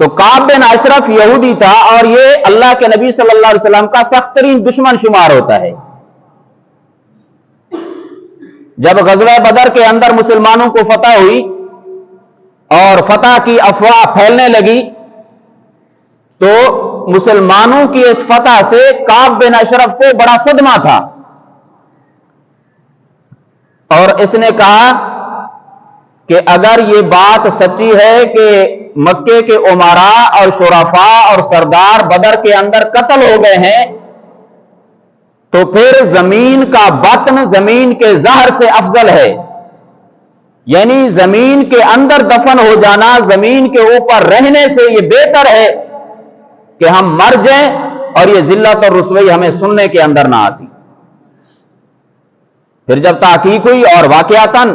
تو کعب بن اشرف یہودی تھا اور یہ اللہ کے نبی صلی اللہ علیہ وسلم کا سخت ترین دشمن شمار ہوتا ہے۔ جب غزوہ بدر کے اندر مسلمانوں کو فتح ہوئی اور فتح کی افواہ پھیلنے لگی تو مسلمانوں کی اس فتح سے کعب بن اشرف کو بڑا صدمہ تھا، اور اس نے کہا کہ اگر یہ بات سچی ہے کہ مکے کے امراء اور شرفاء اور سردار بدر کے اندر قتل ہو گئے ہیں تو پھر زمین کا بطن زمین کے زہر سے افضل ہے، یعنی زمین کے اندر دفن ہو جانا زمین کے اوپر رہنے سے یہ بہتر ہے کہ ہم مر جائیں اور یہ ذلت اور رسوائی ہمیں سننے کے اندر نہ آتی۔ پھر جب تحقیق ہوئی اور واقعاتاً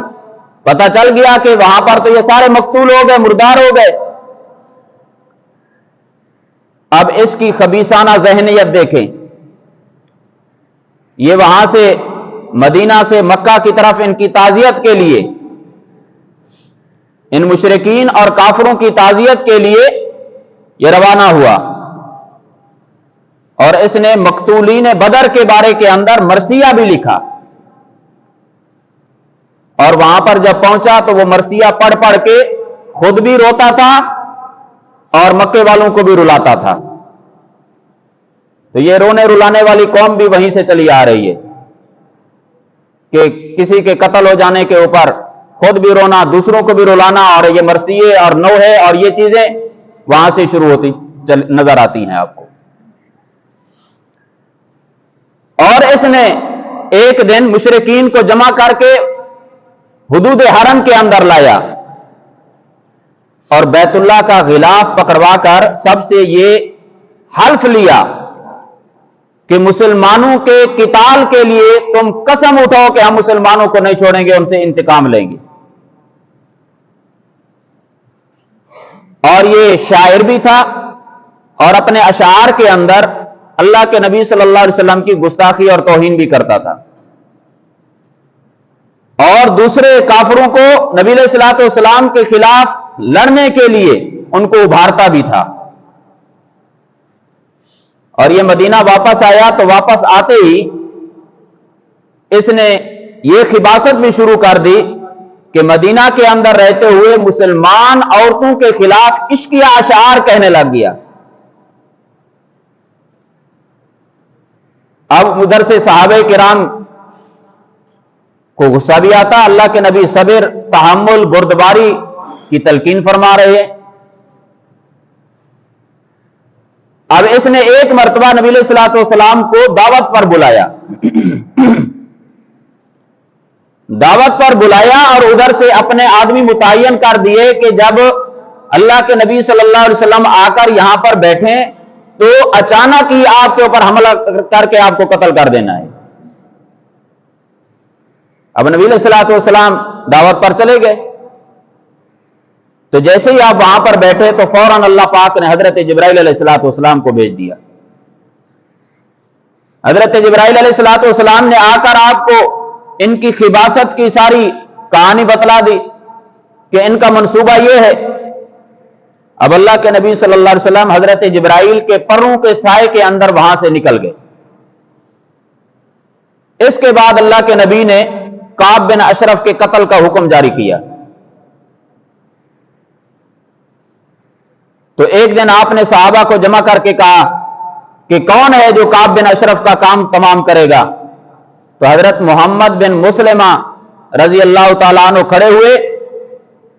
پتہ چل گیا کہ وہاں پر تو یہ سارے مقتول ہو گئے، مردار ہو گئے، اب اس کی خبیثانہ ذہنیت دیکھیں۔ یہ وہاں سے مدینہ سے مکہ کی طرف ان کی تعزیت کے لیے، ان مشرکین اور کافروں کی تعزیت کے لیے یہ روانہ ہوا، اور اس نے مقتولین بدر کے بارے کے اندر مرثیہ بھی لکھا، اور وہاں پر جب پہنچا تو وہ مرثیہ پڑھ پڑھ کے خود بھی روتا تھا اور مکے والوں کو بھی رلاتا تھا۔ تو یہ رونے رلانے والی قوم بھی وہیں سے چلی آ رہی ہے کہ کسی کے قتل ہو جانے کے اوپر خود بھی رونا، دوسروں کو بھی رلانا، اور یہ مرثیے اور نوحے اور یہ چیزیں وہاں سے شروع ہوتی نظر آتی ہیں آپ کو۔ اور اس نے ایک دن مشرکین کو جمع کر کے حدود حرم کے اندر لایا اور بیت اللہ کا غلاف پکڑوا کر سب سے یہ حلف لیا کہ مسلمانوں کے قتال کے لیے تم قسم اٹھاؤ کہ ہم مسلمانوں کو نہیں چھوڑیں گے، ان سے انتقام لیں گے۔ اور یہ شاعر بھی تھا اور اپنے اشعار کے اندر اللہ کے نبی صلی اللہ علیہ وسلم کی گستاخی اور توہین بھی کرتا تھا، اور دوسرے کافروں کو نبی علیہ الصلوۃ والسلام کے خلاف لڑنے کے لیے ان کو ابھارتا بھی تھا۔ اور یہ مدینہ واپس آیا تو واپس آتے ہی اس نے یہ خباثت بھی شروع کر دی کہ مدینہ کے اندر رہتے ہوئے مسلمان عورتوں کے خلاف عشقیہ اشعار کہنے لگ گیا۔ اب ادھر سے صحابہ کرام کو غصہ بھی آتا، اللہ کے نبی صبر، تحمل، بردباری کی تلقین فرما رہے ہیں۔ اب اس نے ایک مرتبہ نبی علیہ الصلوۃ والسلام کو دعوت پر بلایا اور ادھر سے اپنے آدمی متعین کر دیے کہ جب اللہ کے نبی صلی اللہ علیہ وسلم آ کر یہاں پر بیٹھیں تو اچانک ہی آپ کے اوپر حملہ کر کے آپ کو قتل کر دینا ہے۔ اب نبی علیہ الصلوۃ والسلام دعوت پر چلے گئے، تو جیسے ہی آپ وہاں پر بیٹھے تو فوراً اللہ پاک نے حضرت جبرائیل علیہ الصلوۃ والسلام کو بھیج دیا۔ حضرت جبرائیل علیہ الصلوۃ والسلام نے آ کر آپ کو ان کی خباثت کی ساری کہانی بتلا دی کہ ان کا منصوبہ یہ ہے۔ اب اللہ کے نبی صلی اللہ علیہ وسلم حضرت جبرائیل کے پروں کے سائے کے اندر وہاں سے نکل گئے۔ اس کے بعد اللہ کے نبی نے کعب بن اشرف کے قتل کا حکم جاری کیا۔ تو ایک دن آپ نے صحابہ کو جمع کر کے کہا کہ کون ہے جو کعب بن اشرف کا کام تمام کرے گا؟ تو حضرت محمد بن مسلمہ رضی اللہ تعالیٰ عنہ کھڑے ہوئے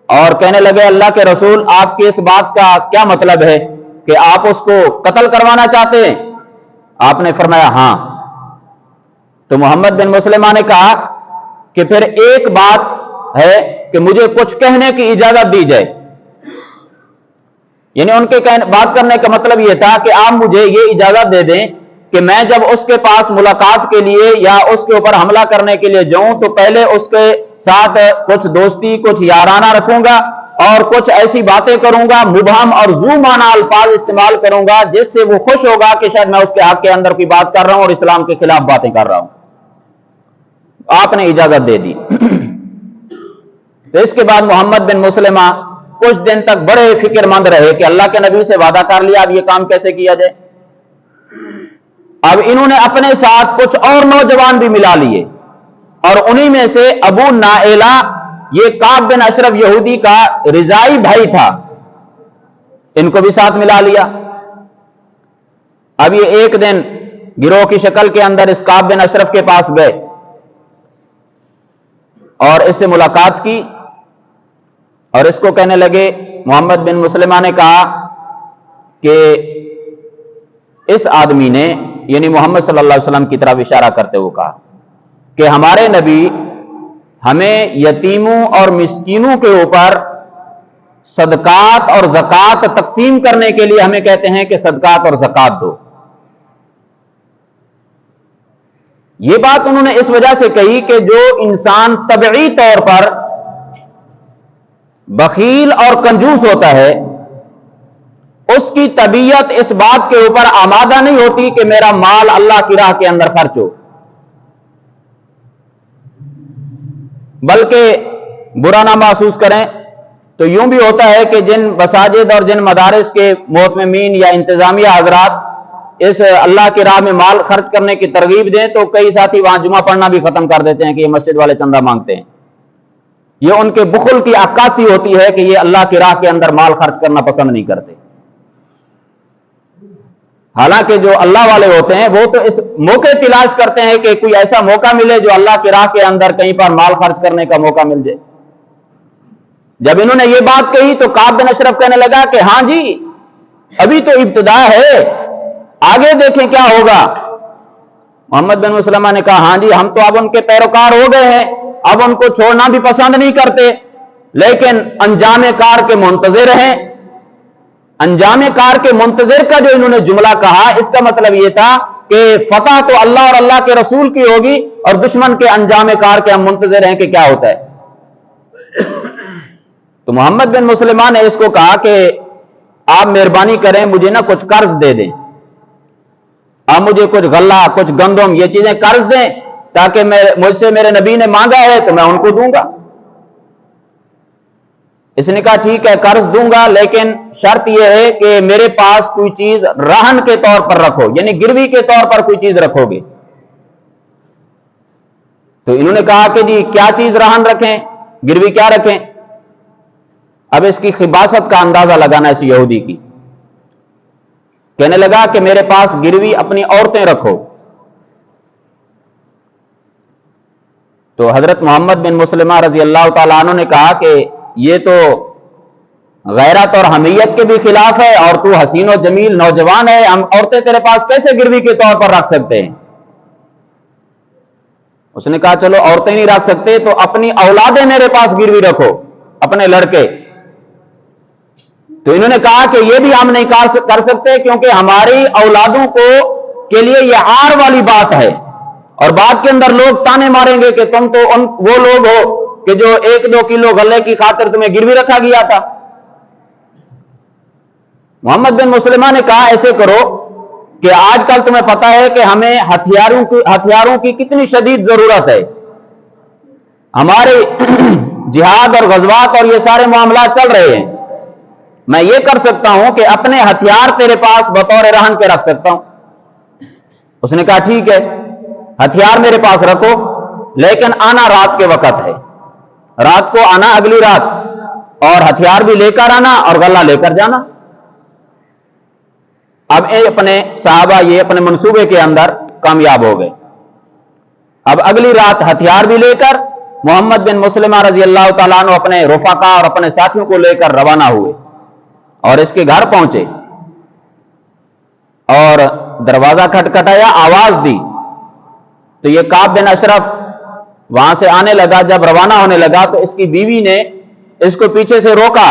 اور کہنے لگے اللہ کے رسول آپ کی اس بات کا کیا مطلب ہے کہ آپ اس کو قتل کروانا چاہتے ہیں؟ آپ نے فرمایا ہاں۔ تو محمد بن مسلمہ نے کہا کہ پھر ایک بات ہے کہ مجھے کچھ کہنے کی اجازت دی جائے، یعنی ان کے بات کرنے کا مطلب یہ تھا کہ آپ مجھے یہ اجازت دے دیں کہ میں جب اس کے پاس ملاقات کے لیے یا اس کے اوپر حملہ کرنے کے لیے جاؤں تو پہلے اس کے ساتھ کچھ دوستی، کچھ یارانہ رکھوں گا اور کچھ ایسی باتیں کروں گا، مبہم اور ذو معنی الفاظ استعمال کروں گا جس سے وہ خوش ہوگا کہ شاید میں اس کے حق کے اندر کوئی بات کر رہا ہوں اور اسلام کے خلاف باتیں کر رہا ہوں۔ آپ نے اجازت دے دی۔ تو اس کے بعد محمد بن مسلمہ کچھ دن تک بڑے فکر مند رہے کہ اللہ کے نبی سے وعدہ کر لیا، اب یہ کام کیسے کیا جائے۔ اب انہوں نے اپنے ساتھ کچھ اور نوجوان بھی ملا لیے، اور انہی میں سے ابو نائلہ، یہ کعب بن اشرف یہودی کا رضائی بھائی تھا، ان کو بھی ساتھ ملا لیا۔ اب یہ ایک دن گروہ کی شکل کے اندر اس کعب بن اشرف کے پاس گئے اور اس سے ملاقات کی، اور اس کو کہنے لگے، محمد بن مسلمہ نے کہا کہ اس آدمی نے، یعنی محمد صلی اللہ علیہ وسلم کی طرف اشارہ کرتے ہوئے کہا کہ ہمارے نبی ہمیں یتیموں اور مسکینوں کے اوپر صدقات اور زکوٰۃ تقسیم کرنے کے لیے ہمیں کہتے ہیں کہ صدقات اور زکوٰۃ دو۔ یہ بات انہوں نے اس وجہ سے کہی کہ جو انسان طبعی طور پر بخیل اور کنجوس ہوتا ہے، اس کی طبیعت اس بات کے اوپر آمادہ نہیں ہوتی کہ میرا مال اللہ کی راہ کے اندر خرچ ہو، بلکہ برا نہ محسوس کریں تو یوں بھی ہوتا ہے کہ جن مساجد اور جن مدارس کے مہتممین یا انتظامیہ حضرات اس اللہ کی راہ میں مال خرچ کرنے کی ترغیب دیں تو کئی ساتھی وہاں جمعہ پڑھنا بھی ختم کر دیتے ہیں کہ یہ مسجد والے چندہ مانگتے ہیں۔ یہ ان کے بخل کی عکاسی ہوتی ہے کہ یہ اللہ کی راہ کے اندر مال خرچ کرنا پسند نہیں کرتے۔ حالانکہ جو اللہ والے ہوتے ہیں وہ تو اس موقع تلاش کرتے ہیں کہ کوئی ایسا موقع ملے جو اللہ کی راہ کے اندر کہیں پر مال خرچ کرنے کا موقع مل جائے۔ جب انہوں نے یہ بات کہی تو کعب بن اشرف کہنے لگا کہ ہاں جی، ابھی تو ابتدا ہے، آگے دیکھیں کیا ہوگا۔ محمد بن مسلمہ نے کہا ہاں جی، ہم تو اب ان کے پیروکار ہو گئے ہیں، اب ان کو چھوڑنا بھی پسند نہیں کرتے، لیکن انجام کار کے منتظر ہیں۔ انجام کار کے منتظر کا جو انہوں نے جملہ کہا، اس کا مطلب یہ تھا کہ فتح تو اللہ اور اللہ کے رسول کی ہوگی، اور دشمن کے انجام کار کے ہم منتظر ہیں کہ کیا ہوتا ہے۔ تو محمد بن مسلمہ نے اس کو کہا کہ آپ مہربانی کریں، مجھے نا کچھ قرض دے دیں، آپ مجھے کچھ غلہ، کچھ گندم، یہ چیزیں قرض دیں تاکہ مجھ سے میرے نبی نے مانگا ہے تو میں ان کو دوں گا۔ اس نے کہا ٹھیک ہے، قرض دوں گا، لیکن شرط یہ ہے کہ میرے پاس کوئی چیز رہن کے طور پر رکھو، یعنی گروی کے طور پر کوئی چیز رکھو گے۔ تو انہوں نے کہا کہ جی کیا چیز رہن رکھیں، گروی کیا رکھیں؟ اب اس کی خباثت کا اندازہ لگانا اس یہودی کی۔ کہنے لگا کہ میرے پاس گروی اپنی عورتیں رکھو۔ تو حضرت محمد بن مسلمہ رضی اللہ تعالیٰ عنہ نے کہا کہ یہ تو غیرت اور حمیت کے بھی خلاف ہے، اور تو حسین و جمیل نوجوان ہے، ہم عورتیں تیرے پاس کیسے گروی کے طور پر رکھ سکتے ہیں؟ اس نے کہا چلو عورتیں نہیں رکھ سکتے تو اپنی اولادیں میرے پاس گروی رکھو، اپنے لڑکے۔ تو انہوں نے کہا کہ یہ بھی ہم نہیں کر سکتے، کیونکہ ہماری اولادوں کے لیے یہ عار والی بات ہے، اور بعد کے اندر لوگ تانے ماریں گے کہ تم تو وہ لوگ ہو کہ جو 1-2 کلو غلے کی خاطر تمہیں گروی رکھا گیا تھا۔ محمد بن مسلمہ نے کہا ایسے کرو کہ آج کل تمہیں پتا ہے کہ ہمیں ہتھیاروں کی کتنی شدید ضرورت ہے، ہمارے جہاد اور غزوات اور یہ سارے معاملات چل رہے ہیں، میں یہ کر سکتا ہوں کہ اپنے ہتھیار تیرے پاس بطور رہن کے رکھ سکتا ہوں۔ اس نے کہا ٹھیک ہے، ہتھیار میرے پاس رکھو، لیکن آنا رات کے وقت ہے، رات کو آنا، اگلی رات، اور ہتھیار بھی لے کر آنا اور غلہ لے کر جانا۔ اب اپنے صحابہ یہ اپنے منصوبے کے اندر کامیاب ہو گئے۔ اب اگلی رات ہتھیار بھی لے کر محمد بن مسلمہ رضی اللہ تعالیٰ عنہ اپنے رفقا اور اپنے ساتھیوں کو لے کر روانہ ہوئے اور اس کے گھر پہنچے اور دروازہ کھٹکھٹایا، آواز دی تو یہ کعب بن اشرف وہاں سے آنے لگا۔ جب روانہ ہونے لگا تو اس کی بیوی نے اس کو پیچھے سے روکا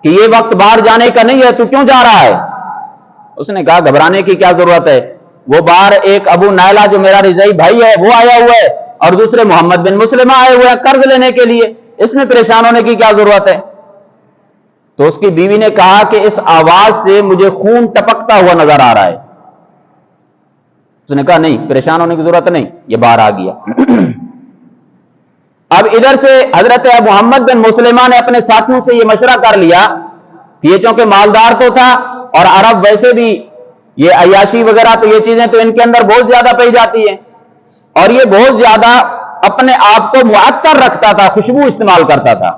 کہ یہ وقت باہر جانے کا نہیں ہے، تو کیوں جا رہا ہے؟ اس نے کہا گھبرانے کی کیا ضرورت ہے، وہ باہر ایک ابو نائلہ جو میرا رضائی بھائی ہے وہ آیا ہوا ہے، اور دوسرے محمد بن مسلمہ آئے ہوئے ہیں قرض لینے کے لیے، اس میں پریشان ہونے کی کیا ضرورت ہے؟ تو اس کی بیوی نے کہا کہ اس آواز سے مجھے خون ٹپکتا ہوا نظر آ رہا ہے۔ اس نے کہا نہیں، پریشان ہونے کی ضرورت نہیں، یہ باہر آ گیا۔ اب ادھر سے حضرت محمد بن مسلمہ نے اپنے ساتھیوں سے یہ مشورہ کر لیا کہ یہ چونکہ مالدار تو تھا اور عرب ویسے بھی یہ عیاشی وغیرہ تو یہ چیزیں تو ان کے اندر بہت زیادہ پائی جاتی ہیں اور یہ بہت زیادہ اپنے آپ کو معطر رکھتا تھا، خوشبو استعمال کرتا تھا.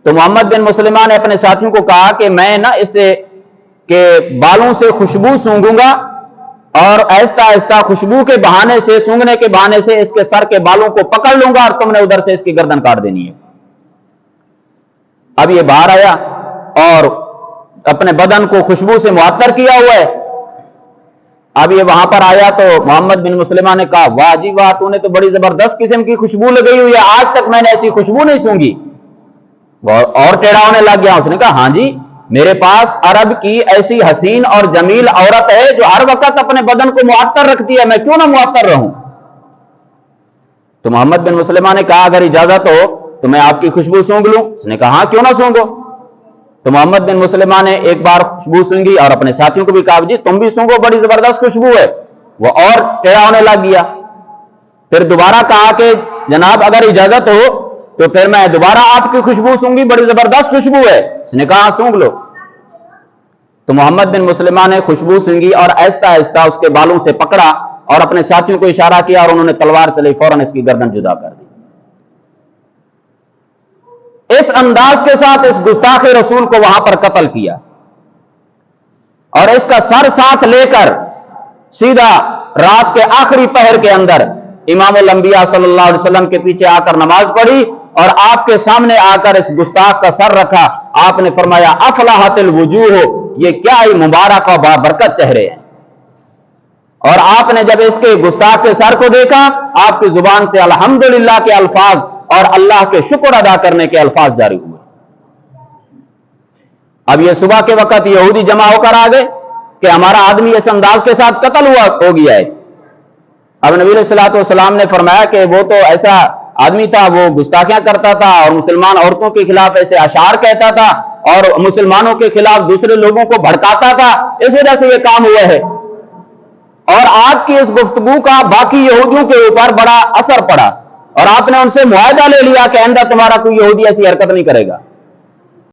تو محمد بن مسلمہ نے اپنے ساتھیوں کو کہا کہ میں نا اسے کہ بالوں سے خوشبو سونگوں گا اور آہستہ آہستہ خوشبو کے بہانے سے، سونگنے کے بہانے سے اس کے سر کے بالوں کو پکڑ لوں گا اور تم نے ادھر سے اس کی گردن کاٹ دینی ہے. اب یہ باہر آیا اور اپنے بدن کو خوشبو سے معطر کیا ہوا ہے. اب یہ وہاں پر آیا تو محمد بن مسلمہ نے کہا واہ جی واہ، تو نے تو بڑی زبردست قسم کی خوشبو لگئی ہوئی ہے، آج تک میں نے ایسی خوشبو نہیں سونگی. اور ٹیڑھا ہونے لگ گیا. اس نے کہا ہاں جی، میرے پاس عرب کی ایسی حسین اور جمیل عورت ہے جو ہر وقت اپنے بدن کو معطر رکھتی ہے، میں کیوں نہ معطر رہوں. تو محمد بن مسلمہ نے کہا اگر اجازت ہو تو میں آپ کی خوشبو سونگ لوں. اس نے کہا ہاں کیوں نہ سونگو. تو محمد بن مسلمہ نے ایک بار خوشبو سونگی اور اپنے ساتھیوں کو بھی کہا جی تم بھی سونگو، بڑی زبردست خوشبو ہے. وہ اور ٹیڑھا ہونے لگ گیا. پھر دوبارہ کہا کہ جناب اگر اجازت ہو تو پھر میں دوبارہ آپ کی خوشبو سونگی، بڑی زبردست خوشبو ہے. اس نے کہا سونگ لو. تو محمد بن مسلمہ نے خوشبو سونگی اور آہستہ آہستہ اس کے بالوں سے پکڑا اور اپنے ساتھیوں کو اشارہ کیا اور انہوں نے تلوار چلی، فوراً اس کی گردن جدا کر دی. اس انداز کے ساتھ اس گستاخ رسول کو وہاں پر قتل کیا اور اس کا سر ساتھ لے کر سیدھا رات کے آخری پہر کے اندر امام الانبیاء صلی اللہ علیہ وسلم کے پیچھے آ کر نماز پڑھی اور آپ کے سامنے آ کر اس گستاخ کا سر رکھا. آپ نے فرمایا افلاحت الوجوہ، یہ کیا ہی مبارک اور بابرکت چہرے ہیں. اور آپ نے جب اس کے گستاخ کے سر کو دیکھا آپ کی زبان سے الحمدللہ کے الفاظ اور اللہ کے شکر ادا کرنے کے الفاظ جاری ہوئے. اب یہ صبح کے وقت یہودی جمع ہو کر آ گئے کہ ہمارا آدمی اس انداز کے ساتھ قتل ہو گیا ہے. اب نبی علیہ الصلوۃ والسلام نے فرمایا کہ وہ تو ایسا آدمی تھا، وہ گستاخیاں کرتا تھا اور مسلمان عورتوں کے خلاف ایسے اشعار کہتا تھا اور مسلمانوں کے خلاف دوسرے لوگوں کو بھڑکاتا تھا، اس وجہ سے یہ کام ہوا ہے. اور آپ کی اس گفتگو کا باقی یہودیوں کے اوپر بڑا اثر پڑا اور آپ نے ان سے معاہدہ لے لیا کہ آئندہ تمہارا کوئی یہودی ایسی حرکت نہیں کرے گا.